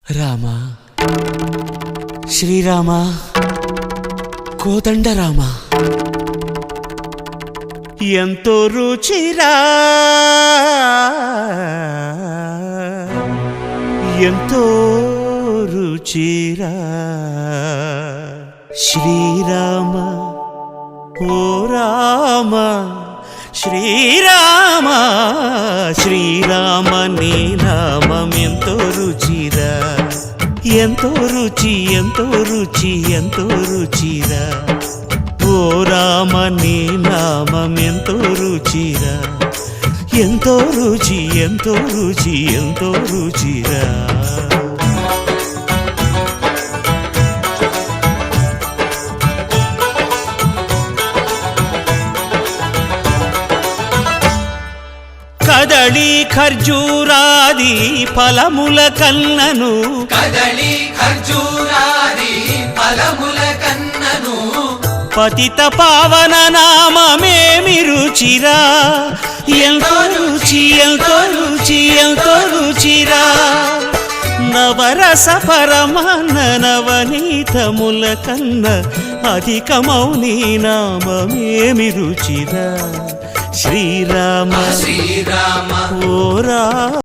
రామ శ్రీరామ కోదండ రామ ఎంతో రుచిరా ఎంతో రుచిరా శ్రీరామ ఓ రామ శ్రీరామ శ్రీరామ నీ నామం ఎంతో రుచిరా ఎంతో రుచి ఎంతో రుచి ఎంతో రుచిరా ఓ రామ నీ నామం ఎంతో రుచిరా ఎంతో రుచి ఎంతో రుచి ఎంతో రుచిరా కదళి ఖర్జూరాది ఫలముల కన్నను కదళి ఖర్జూరాది ఫలముల కన్నను పతిత పావన నామమేమి రుచిరా ఎంతో రుచి ఎంతో రుచి ఎంతో రుచిరా నవరస పరమాన్న నవనీతముల కన్న అధికమౌని నామమేమి రుచిరా శ్రీరామ శ్రీరామ ఓ రా